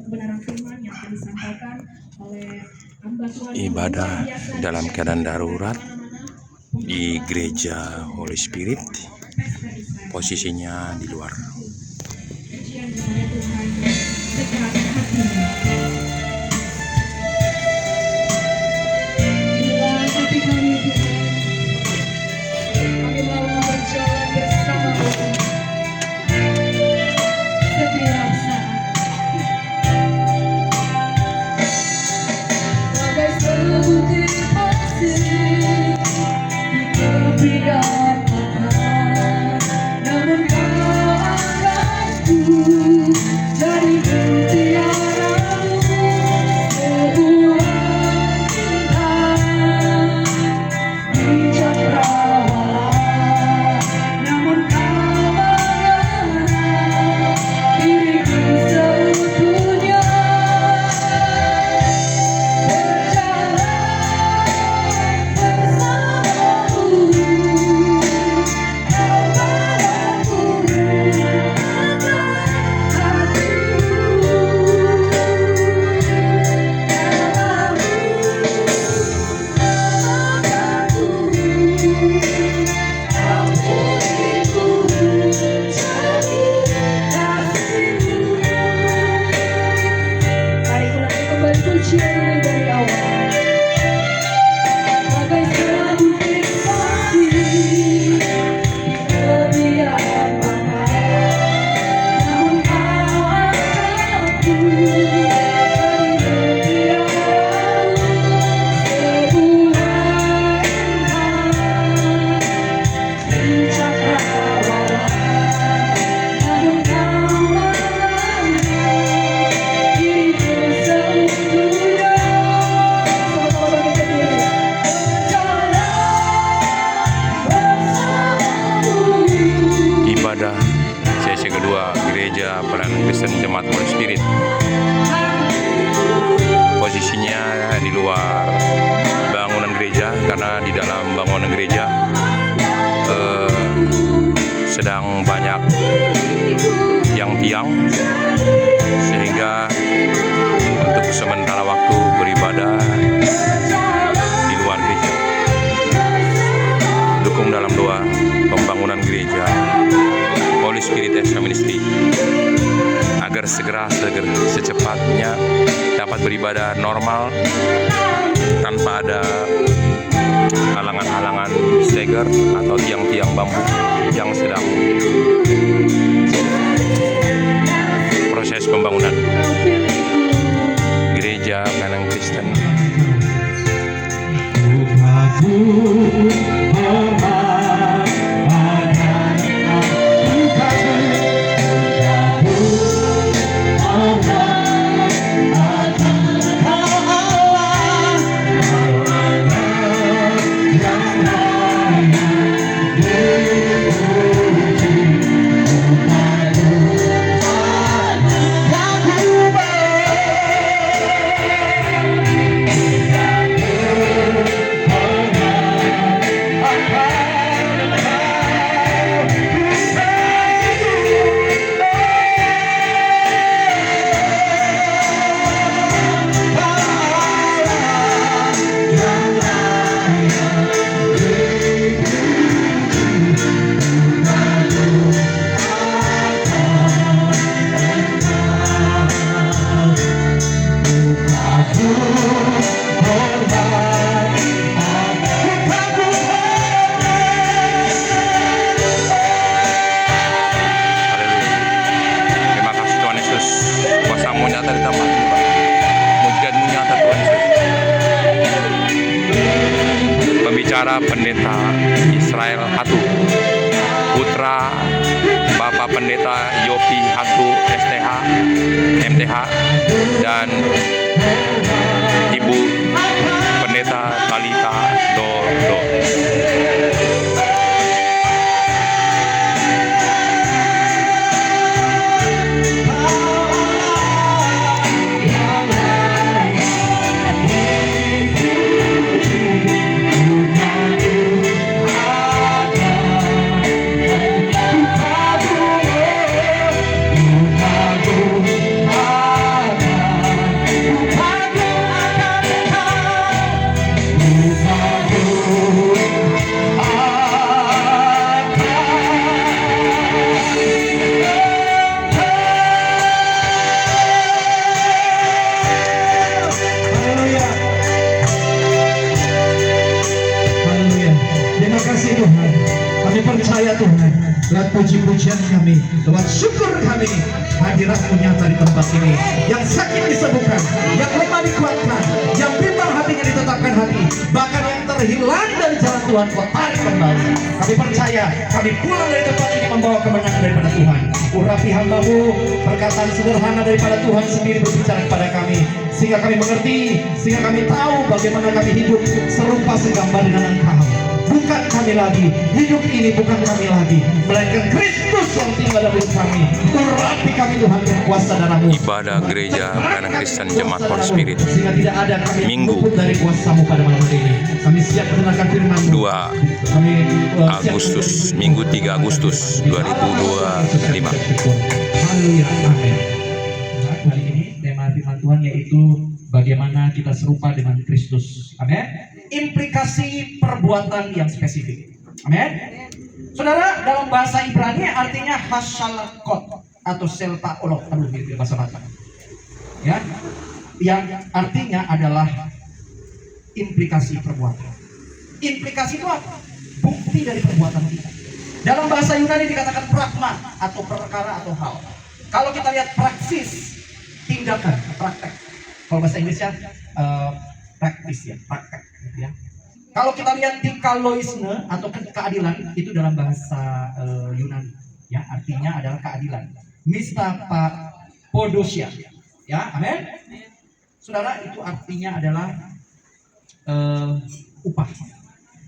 kebenaran firman yang akan disampaikan oleh hamba Tuhan. Ibadah dalam keadaan darurat di gereja Holy Spirit, posisinya di luar. Pujian kepada Tuhan sekeras hatimu. Inilah hati kami Tuhan. Kami mau berjalan bersama-Mu setiap saat. Bagai sebutir pasir di tepian laut, namun Kau angkatku dari mutiaramu, sebuah bintang di cakrawala. Namun Kau mengenal diriku seutuhnya. Mari ulangi kembali pujian dari awal. Bagai sebutir pasir di tepian laut, namun Kau angkatku dari mutiaramu, sebuah bintang di cakrawala. Namun Kau mengenal diriku seutuhnya. Sama-sama bangkit berdiri. Ibadah sesi kedua gereja Pelayanan Kristen Jemaat Holy Spirit, posisinya di luar bangunan gereja karena di dalam bangunan gereja sedang banyak tiang-tiang, sehingga untuk sementara waktu beribadah di luar gereja. Dukung dalam doa pembangunan gereja Holy Spirit Extra Ministry agar secepatnya dapat beribadah normal tanpa ada halangan-halangan steger atau tiang-tiang bambu yang sedang proses pembangunan gereja Pelayanan Kristen. Pembicara Pendeta Israel Hatu, putra Bapak Pendeta Yopi Hatu STH MTH, dan Ibu Pendeta Talita Dodo. percaya Tuhan, lewat puji-pujian kami, lewat syukur kami, hadirat-Mu nyata di tempat ini. Yang sakit disembuhkan, yang lemah dikuatkan, yang bimbang hatinya ditetapkan hati, bahkan yang terhilang dari jalan Tuhan Kau tarik kembali. Kami percaya, kami pulang dari tempat ini membawa kemenangan daripada Tuhan. Urapi hamba-Mu, perkataan sederhana daripada Tuhan sendiri berbicara kepada kami, sehingga kami mengerti, sehingga kami tahu bagaimana kami hidup serupa segambar dengan Engkau. Bukan kami lagi, hidup ini bukan kami lagi, melainkan Kristus yang tinggal dalam hidup kami. Urapi kami Tuhan dengan kuasa darah-Mu. Ibadah gereja pelayanan Kristen Jemaat Holy Spirit Sehingga tidak ada kami Minggu. luput dari kuasa-Mu pada malam hari ini. Kami siap mendengarkan firman-Mu. 2 Kami Agustus, Minggu 3 Agustus 2025. Haleluya, amin. Kali ini tema firman Tuhan yaitu bagaimana kita serupa dengan Kristus. Amin. Implikasi perbuatan yang spesifik. Amin. Saudara, dalam bahasa Ibrani artinya hasalkot atau selpa olok. Aduh, mirip bahasa Batak. Ya, yang artinya adalah implikasi perbuatan. Implikasi itu apa? Bukti dari perbuatan kita. Dalam bahasa Yunani dikatakan pragma atau perkara atau hal. Kalau kita lihat praksis, tindakan, praktek. Kalau bahasa Inggrisnya praktis ya, praktek ya. Kalau kita lihat dikaloisme atau keadilan itu dalam bahasa Yunani ya, artinya adalah keadilan. Mistapa podosia ya, amin. Saudara, itu artinya adalah upah.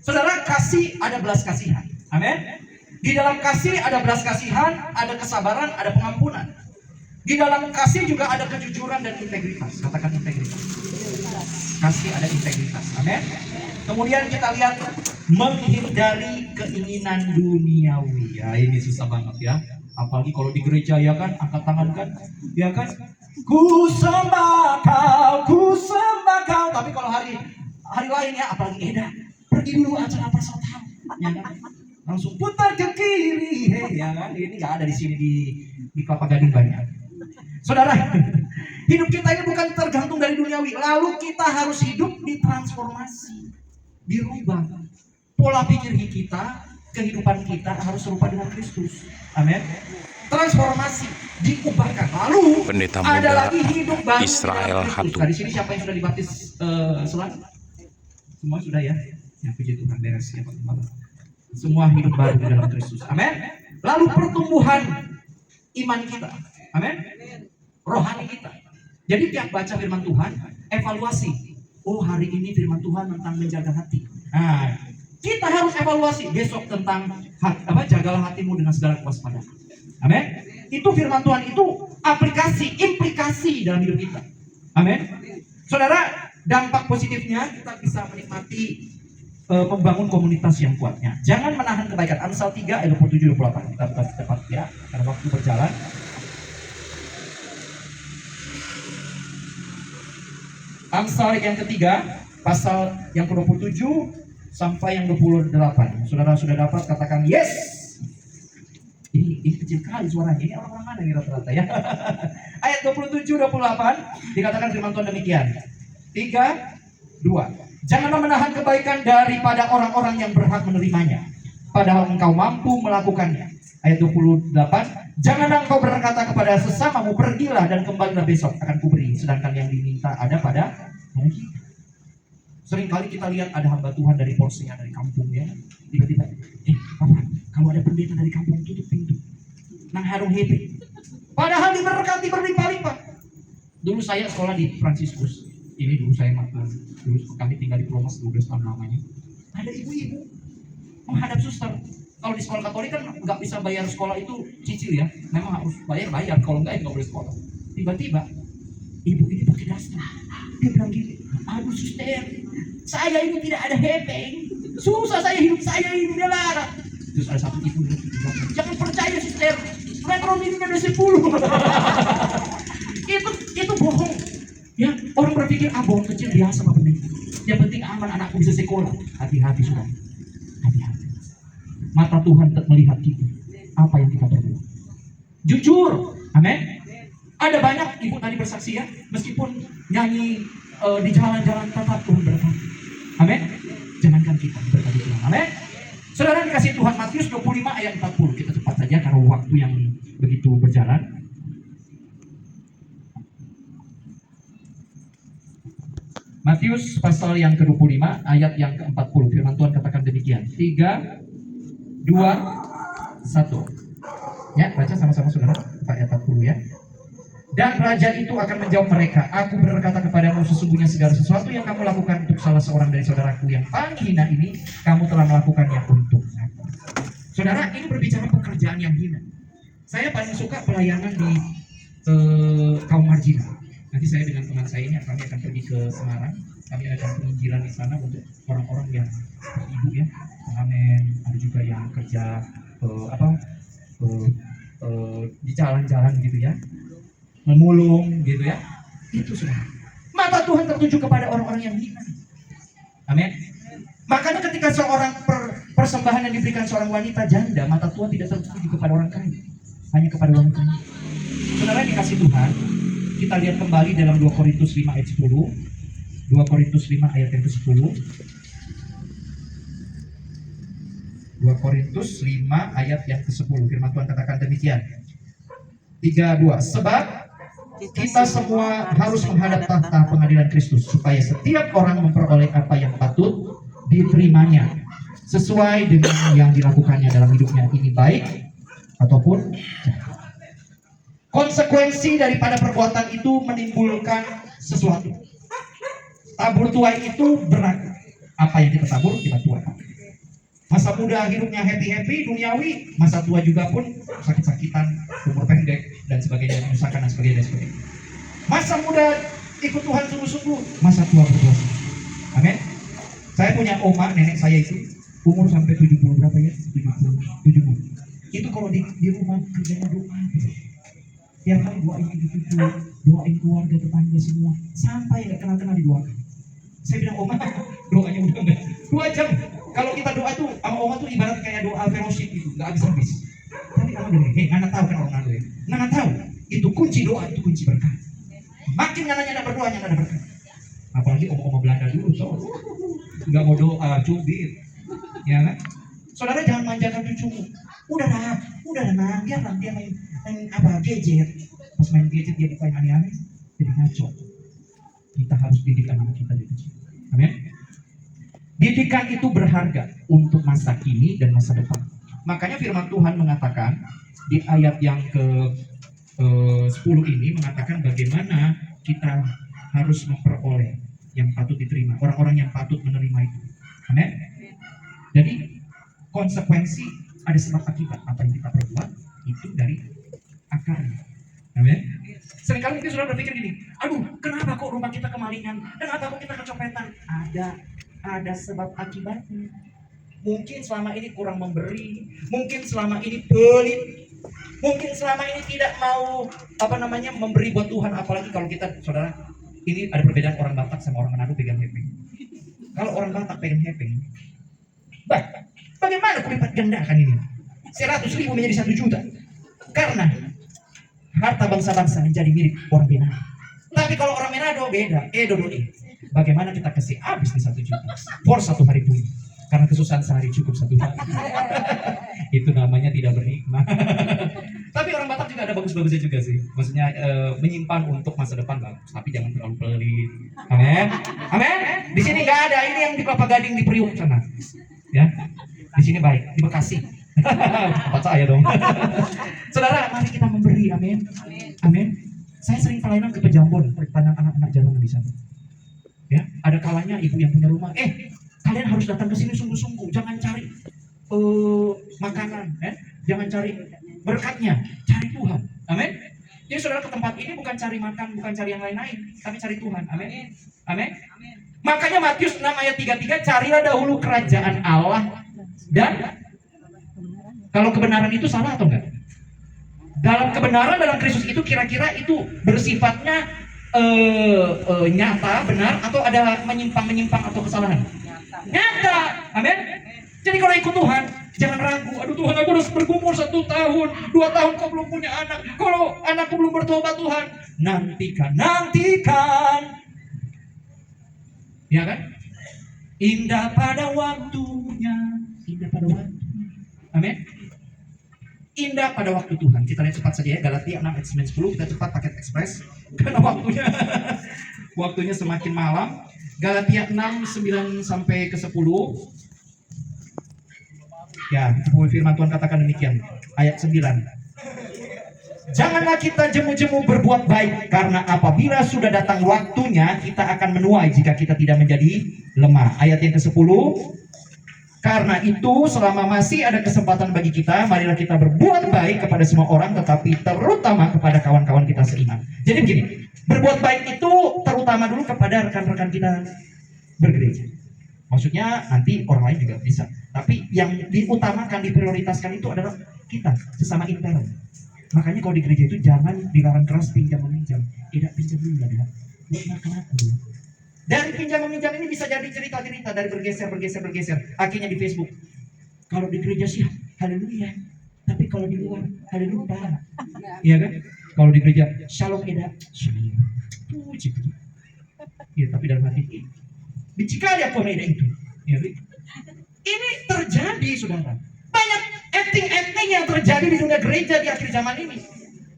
Saudara, kasih ada belas kasihan, amin. Di dalam kasih ada belas kasihan, ada kesabaran, ada pengampunan. Di dalam kasih juga ada kejujuran dan integritas. Katakan integritas. Kasih ada integritas. Amin. Kemudian kita lihat menghindari keinginan duniawi. Ya, ini susah banget ya. Apalagi kalau di gereja ya kan, angkat tangan kan, ya kan. Ku sembah kau. Tapi kalau hari lain ya, apalagi Eda, pergi dulu acara persaudaraan. Ya kan? Langsung putar ke kiri, ya kan? Ini nggak ada di sini di Kelapa Gading banyak. Saudara, hidup kita ini bukan tergantung dari duniawi. Lalu kita harus hidup ditransformasi, dirubah. Pola pikir kita, kehidupan kita harus serupa dengan Kristus. Amin. Transformasi, diubahkan. Lalu Pendeta ada muda lagi hidup baru Israel di dalam Kristus. Hatu. Nah, di sini siapa yang sudah dibaptis semua sudah ya? Ya, puji Tuhan, beres ya Pak Gembala. Semua hidup baru di dalam Kristus. Amin. Lalu pertumbuhan iman kita. Amin. Rohani kita. Jadi tiap baca firman Tuhan, evaluasi. Oh, hari ini firman Tuhan tentang menjaga hati. Nah, kita harus evaluasi besok tentang jagalah hatimu dengan segala kewaspadaan. Amin. Itu firman Tuhan, itu aplikasi, implikasi dalam hidup kita. Amin. Saudara, dampak positifnya kita bisa menikmati membangun komunitas yang kuatnya. Jangan menahan kebaikan. Amsal 3 ayat 27-28. Kita buka cepat ya, karena waktu berjalan. Amsal yang ketiga, pasal yang ke-27 sampai yang 28. Saudara sudah dapat, katakan yes. Ini kecil kali suaranya. Ini orang-orang mana nih rata-rata ya? Ayat 27-28 dikatakan firman Tuhan demikian. 3, 2. Janganlah menahan kebaikan daripada orang-orang yang berhak menerimanya, padahal engkau mampu melakukannya. Ayat 28. Janganlah engkau berkata kepada sesamamu, pergilah dan kembalilah besok, akan kuberi. Sedangkan yang diminta ada pada kita. Seringkali kita lihat ada hamba Tuhan dari Polsek, dari kampung ya. Tiba-tiba, Papa, kalau ada pendeta dari kampung tutup pintu. Nang harung happy. Padahal diberkati berlimpah-limpah. Dulu saya sekolah di Fransiskus. Ini dulu saya dulu kami tinggal di Promas 12 tahun lamanya. Ada ibu-ibu menghadap suster. Kalau di sekolah Katolik kan nggak bisa bayar sekolah itu cicil ya. Memang harus bayar. Kalau nggak boleh sekolah. Tiba-tiba ibu ini pakai daster. Dia bilang gini, aduh suster, saya ini tidak ada hepeng. Susah saya hidup saya ini lara. Terus ada satu ibu yang bilang, jangan percaya suster, metro mininya udah 10. Itu bohong. Ya, orang berpikir bohong kecil biasa Pak Pendeta. Yang penting aman, anakku bisa sekolah. Hati-hati sudah. Hati-hati. Mata Tuhan tetap melihat kita. Apa yang kita perbuat. Jujur. Amin. Ada banyak ibu tadi bersaksi ya, meskipun nyanyi di jalan-jalan tetap Tuhan berkati. Amin. Jangankan kita berkati Tuhan. Amin. Saudara dikasih Tuhan, Matius 25 25 ayat 40. Kita cepat saja karena waktu yang begitu berjalan. Matius pasal yang ke-25 ayat yang ke-40. Firman Tuhan katakan demikian. 3, 2, 1. Ya, baca sama-sama saudara. Ayat 40 ya. Dan raja itu akan menjawab mereka, aku berkata kepadamu, sesungguhnya segala sesuatu yang kamu lakukan untuk salah seorang dari saudaraku yang paling hina ini, kamu telah melakukannya untuk aku. Saudara, ini berbicara pekerjaan yang hina. Saya paling suka pelayanan di kaum marginal. Nanti saya dengan teman saya ini kami akan pergi ke Semarang. Kami akan penginjilan di sana untuk orang-orang yang seperti ibu ya, pengamen, ada juga yang kerja di jalan-jalan gitu ya, memulung gitu ya. Itu sudah. Mata Tuhan tertuju kepada orang-orang yang hina. Amin. Makanya ketika seorang persembahan yang diberikan seorang wanita janda, mata Tuhan tidak tertuju kepada orang kaya, hanya kepada orang kaya. Saudara dikasih Tuhan, kita lihat kembali dalam 2 Korintus 5 ayat 10. 2 Korintus 5 ayat yang ke-10. 2 Korintus 5 ayat yang ke-10. Firman Tuhan katakan demikian. 3, 2. Sebab kita semua harus menghadap tahta pengadilan Kristus, supaya setiap orang memperoleh apa yang patut diterimanya sesuai dengan yang dilakukannya dalam hidupnya, ini baik ataupun jahat. Konsekuensi daripada perbuatan itu menimbulkan sesuatu. Tabur tuai itu berlaku. Apa yang kita tabur, kita tuai. Masa muda hidupnya happy-happy, duniawi. Masa tua juga pun sakit-sakitan, umur pendek, dan sebagainya, menyusahkan dan sebagainya, dan sebagainya. Masa muda ikut Tuhan sungguh-sungguh, masa tua berdosa. Amin. Saya punya oma, nenek saya itu, umur sampai 70 berapa ya? 70. Itu kalau di rumah kerjanya doa. Tiap hari doain ibu-ibu, doain keluarga, tetangga semua, sampai nggak kenal-kenal didoakan. Saya bilang, oma, doanya udah enggak 2 jam. Kalau kita doa tuh sama oma tuh ibarat kayak doa fellowship gitu, nggak habis-habis. Tapi kamu dengar, nggak tahu kan orang itu, nggak tahu. Itu kunci doa, itu kunci berkah. Makin nanya berdoa, nggak ada berkah. Apalagi oma-oma Belanda dulu, so nggak mau doa, cubit, ya kan? Saudara jangan manjakan cucumu. Udah nah, biarlah dia main gadget. Pas main gadget dia dipain aneh-aneh, jadi ngaco. Kita harus didik anak kita dari kecil. Amin. Didikan itu berharga untuk masa kini dan masa depan. Makanya firman Tuhan mengatakan di ayat yang ke-10 ini mengatakan bagaimana kita harus memperoleh yang patut diterima, orang-orang yang patut menerima itu. Amin. Jadi konsekuensi ada sebab akibat apa yang kita perbuat itu dari akarnya. Amin. Seringkali kita sudah berpikir gini, aduh, kenapa kok rumah kita kemalingan? Kenapa kok kita kecopetan? Ada sebab akibatnya. Mungkin selama ini kurang memberi, mungkin selama ini pelit, mungkin selama ini tidak mau memberi buat Tuhan. Apalagi kalau kita, saudara, ini ada perbedaan orang Batak sama orang Manado pegang hepeng. Kalau orang Batak pegang hepeng, bagaimana kulipat gandakan ini? 100.000 menjadi 1 juta. Karena harta bangsa-bangsa menjadi milik orang Manado. Tapi kalau orang Manado beda, bagaimana kita kasih habis di 1 juta for 1 hari pun? Karena kesusahan sehari cukup 1 hari. Itu namanya tidak berhikmah. Tapi orang Batak juga ada bagus-bagusnya juga sih. Maksudnya menyimpan untuk masa depan bagus, tapi jangan terlalu pelit. Amin. Amin. Di sini nggak ada, ini yang di Kelapa Gading di Priuk sana. Ya. Di sini baik, di Bekasi. Tempat saya dong. Saudara, mari kita memberi. Amin. Amin. Saya sering pelayanan ke Pejambon, pertanyaan anak-anak jalanan di sana. Ya, ada kalanya ibu yang punya rumah, kalian harus datang ke sini sungguh-sungguh, jangan cari makanan, jangan cari berkatnya, cari Tuhan. Amin. Jadi saudara ke tempat ini bukan cari makan, bukan cari yang lain-lain, tapi cari Tuhan. Amin. Amin. Makanya Matius 6 ayat 33, carilah dahulu kerajaan Allah dan kalau kebenaran itu salah atau enggak? Dalam kebenaran dalam Kristus itu kira-kira itu bersifatnya nyata, benar, atau ada menyimpang atau kesalahan? Nyata. Amin. Jadi kalau ikut Tuhan, jangan ragu. Aduh Tuhan, aku harus bergumul 1 tahun, 2 tahun kau belum punya anak. Kalau anakku belum bertobat Tuhan, nantikan. Ya kan? Indah pada waktunya. Amin. indah pada waktu Tuhan. Kita lihat cepat saja ya, Galatia 6 ayat 9 10, kita cepat paket ekspres karena waktunya semakin malam. Galatia 6 9 sampai ke 10. Ya, firman Tuhan katakan demikian. Ayat 9. Janganlah kita jemu-jemu berbuat baik, karena apabila sudah datang waktunya kita akan menuai jika kita tidak menjadi lemah. Ayat yang ke-10. Karena itu selama masih ada kesempatan bagi kita, marilah kita berbuat baik kepada semua orang, tetapi terutama kepada kawan-kawan kita seiman. Jadi begini, berbuat baik itu terutama dulu kepada rekan-rekan kita bergereja. Maksudnya nanti orang lain juga bisa. Tapi yang diutamakan, diprioritaskan itu adalah kita, sesama intern. Makanya kalau di gereja itu jangan dilarang keras pinjam-meminjam. Tidak pinjam dulu ya, buat makan aku dulu. Dari pinjam-meminjam ini bisa jadi cerita-cerita dari bergeser. Akhirnya di Facebook. Kalau di gereja sih, haleluya. Tapi kalau di luar, haleluya. Iya kan? Kalau di gereja, shalom eda. Shalom. Puji. Ya, tapi dalam hati dicikali aku eda itu. Ya, ini terjadi, saudara. Banyak acting yang terjadi di dunia gereja di akhir zaman ini.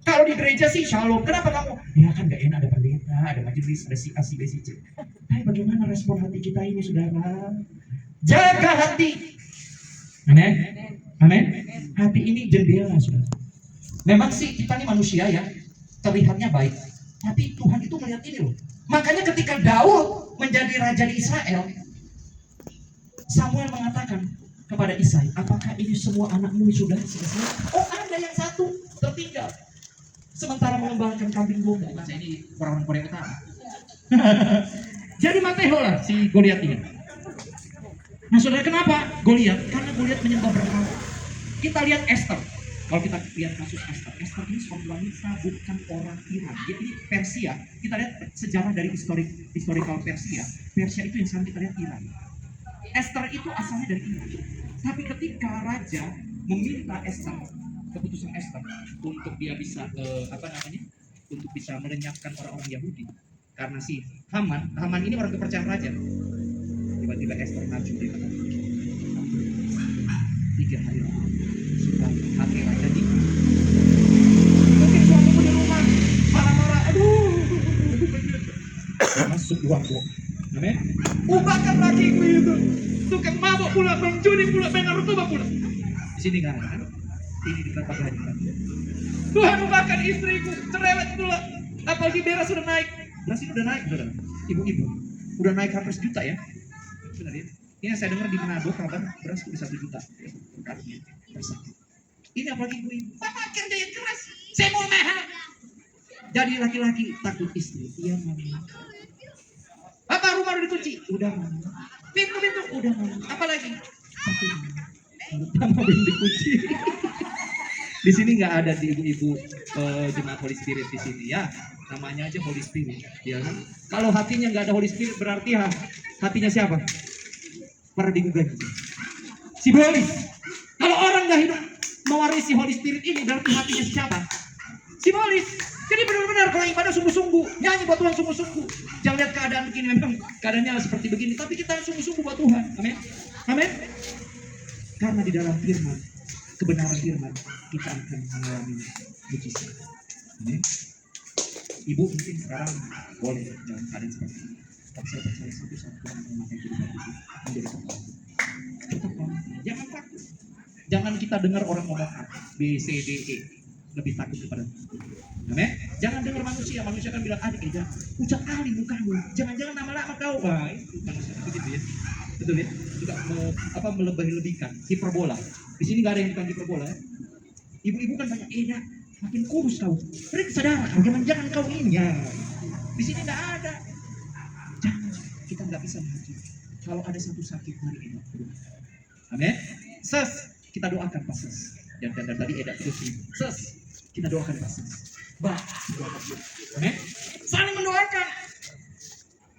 Kalau di gereja sih shalom. Kenapa kamu? Ya kan gak enak, ada pendeta, ada majelis, ada si A, si B, si C. Tapi bagaimana respon hati kita ini, saudara? Jaga hati. Amin. Amin. Hati ini jendela, saudara. Memang sih kita ini manusia ya, terlihatnya baik. Tapi Tuhan itu melihat ini loh. Makanya ketika Daud menjadi raja di Israel, Samuel mengatakan kepada Isai, apakah ini semua anakmu sudah selesai? Oh, ada yang satu tertinggal. Sementara mengembangkan kambing domba. Bahasa ini orang Korea Utara. Jadi Mateo lah si Goliat ini. Nah, saudara, kenapa Goliat? Karena Goliat menyembah berhala. Kita lihat Esther. Kalau kita lihat kasus Esther, Esther ini seorang wanita bukan orang Iran. Jadi Persia. Kita lihat sejarah dari historical Persia. Persia itu yang sekarang kita lihat Iran. Esther itu asalnya dari Iran. Tapi ketika raja meminta Esther, keputusan Esther untuk dia bisa untuk bisa melenyapkan orang-orang Yahudi, karena si Haman ini orang kepercayaan raja. Tiba-tiba Esther maju, dia kata 3 hari lagi sudah hati raja di mungkin suamimu di rumah marah-marah, aduh masuk uang gua. Amin. Ubahkan lakiku itu tukang mabuk pula, menjudi pula, main narkoba pula. Di sini kan ada. Ini dikatakan hari ini. Tuhan, ubahkan istriku, cerewet pula. Apalagi beras sudah naik. Beras ini udah naik, saudara. Ibu-ibu, udah naik hampir 1 juta ya. Benar ya. Ini saya dengar di Manado kabar beras udah 1 juta. Ini apalagi ibu-ibu. Bapak kerja yang keras. Saya mau mahal. Jadi laki-laki takut istri. Iya, mama. Bapak rumah udah dikunci. Udah, mama. Pintu udah, mama. Apalagi? Pertama belum dikunci. Di sini nggak ada di ibu-ibu jemaat Holy Spirit di sini ya. Namanya aja Holy Spirit, ya kan? Kalau hatinya nggak ada Holy Spirit berarti hatinya siapa? Pernah digugah simbolis. Kalau orang nggak hidup mewarisi Holy Spirit ini berarti hatinya siapa? Simbolis. Jadi benar-benar kalau ibadah sungguh-sungguh, nyanyi buat Tuhan sungguh-sungguh. Jangan lihat keadaan begini, memang keadaannya seperti begini, tapi kita sungguh-sungguh buat Tuhan. Amin. Amin. Karena di dalam firman, kebenaran firman, kita akan mengalami mujizat. Amin. Ibu mungkin sekarang boleh dalam keadaan seperti ini. Tapi saya percaya satu-satu Tuhan memakai kehidupan itu menjadi kepala. Tetap jangan takut. Jangan kita dengar orang ngomong A, B, C, D, E. Lebih takut kepada Tuhan. Amin. Jangan dengar manusia kan bilang adik aja, ucap kali mukamu. Jangan-jangan lama-lama kau. Wah, itu manusia begitu ya. Betul ya? Juga melebih-lebihkan hiperbola. Di sini nggak ada yang bukan hiperbola ya. Ibu-ibu kan banyak makin kurus kau. Mereka sadar, jangan kau ini ya. Di sini nggak ada. Jangan, kita nggak bisa maju. Kalau ada satu sakit hari ini, amin. Kita doakan Pak Ses. Dan tadi terus ini. Kita doakan Pak Ses. Amin. Saling mendoakan.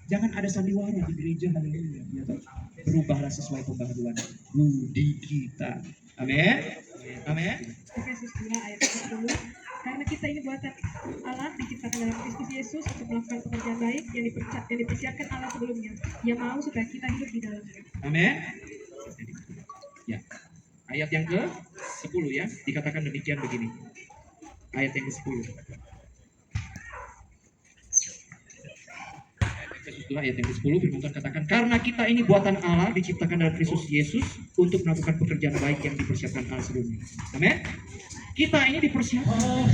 Jangan ada sandiwara di gereja, haleluya. Ya, berubahlah sesuai pembaharuan budi kita. Amin. Amin. Efesus 2 ayat 30. Karena kita ini buatan Allah, diciptakan dalam Kristus Yesus untuk melakukan pekerjaan baik yang dipersiapkan Allah sebelumnya. Yang mau supaya kita hidup di dalamnya. Amin. Ya. Ayat yang ke-10. ke-10 ya, dikatakan demikian begini. Ayat yang ke-10. Efesus 2 ayat yang ke-10 firman Tuhan katakan, karena kita ini buatan Allah diciptakan dalam Kristus Yesus untuk melakukan pekerjaan baik yang dipersiapkan Allah sebelumnya. Amin. Kita ini dipersiapkan.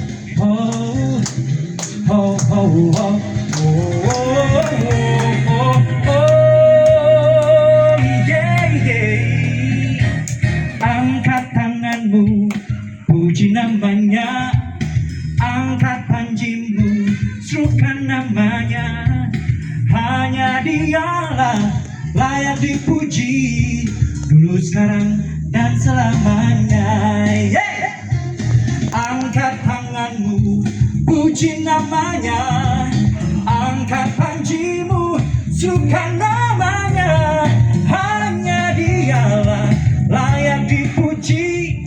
Angkat tanganmu, puji namanya. Angkat panjimu, serukan namanya. Hanya dialah layak dipuji, dulu sekarang dan selamanya. Angkat tanganmu, puji namanya. Angkat panjimu, serukan namanya. Hanya dialah layak dipuji,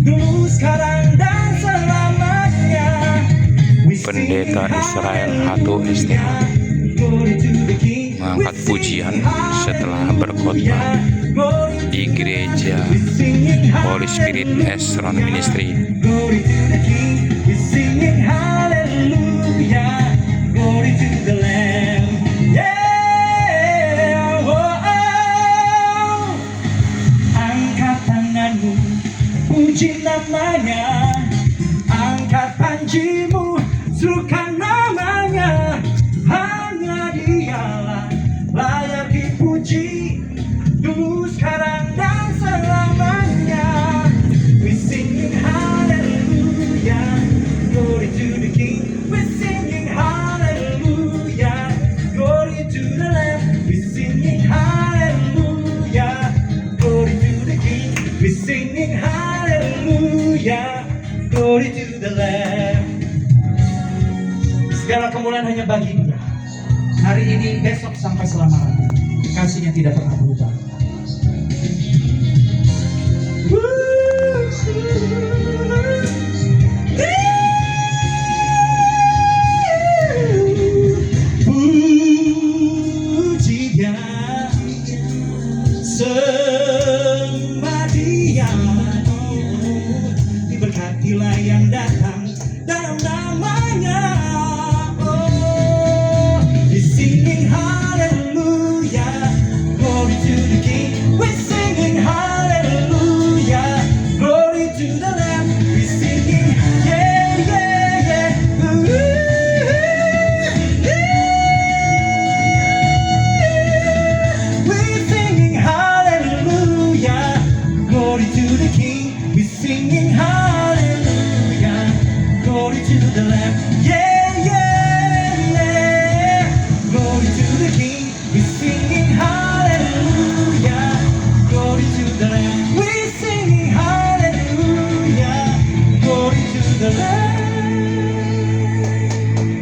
dulu sekarang dan selamanya. Pendeta Israel Hatu STH mengangkat pujian setelah berkhotbah di gereja Holy Spirit Esron Ministry. Glory to the King, we're singing hallelujah. Glory to the Lamb, yeah. Oh. Angkat tanganmu, puji namanya. Angkat panjimu, serukan namanya. Hanya dialah layak dipuji, dulu sekarang dan selamanya. We singing hallelujah, glory to the King. We singing hallelujah, glory to the Lamb. We singing hallelujah, glory to the King. We singing hallelujah, glory to the Lamb. Segala kemuliaan hanya bagi-Nya. Hari ini, besok, sampai selama-lamanya. Kasih-Nya tidak pernah berubah. Puji Dia, sembah Dia, diberkatilah yang datang dalam namanya. Singing hallelujah, glory to the King. We're singing hallelujah, glory to the Lamb. We're singing, yeah, yeah, yeah. We're singing hallelujah, glory to the King. We're singing hallelujah, glory to the Lamb. Yeah, yeah. Glory to the King, we're singing hallelujah. Glory to the Lamb, we're singing hallelujah. Glory to the Lamb.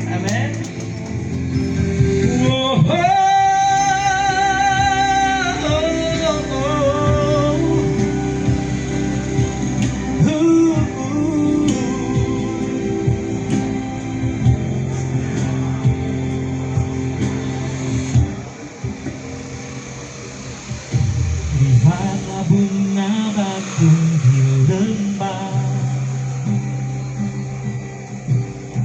Amen. Whoa, oh, oh, oh, lihatlah bunga bakung di lembah,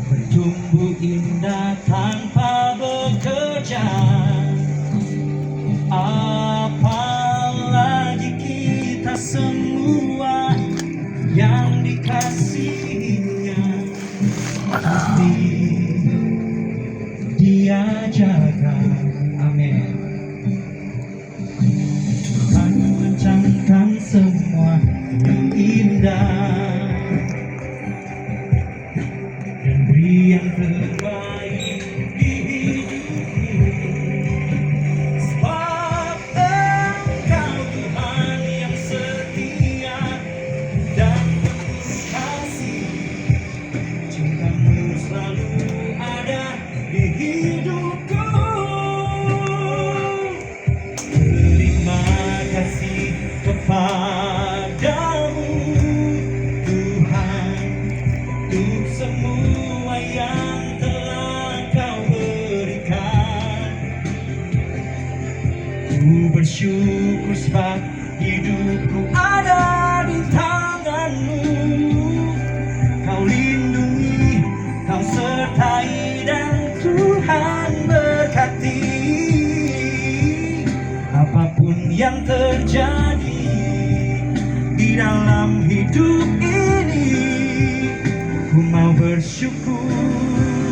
bertumbuh indah tanpa bekerja. Apalagi kita semua yang dikasihinya, pasti Dia jaga. Amin. Mencangkan semua yang indah dan beri yang terbaik di hidup. Sebab Engkau Tuhan yang setia dan penuh kasih, cinta-Mu selalu ada di hidupku. Terima kasih kepadamu Tuhan, untuk semua yang telah Kau berikan. Ku bersyukur sebab hidupku ada di tangan-Mu. yang terjadi di dalam hidup ini, ku mau bersyukur.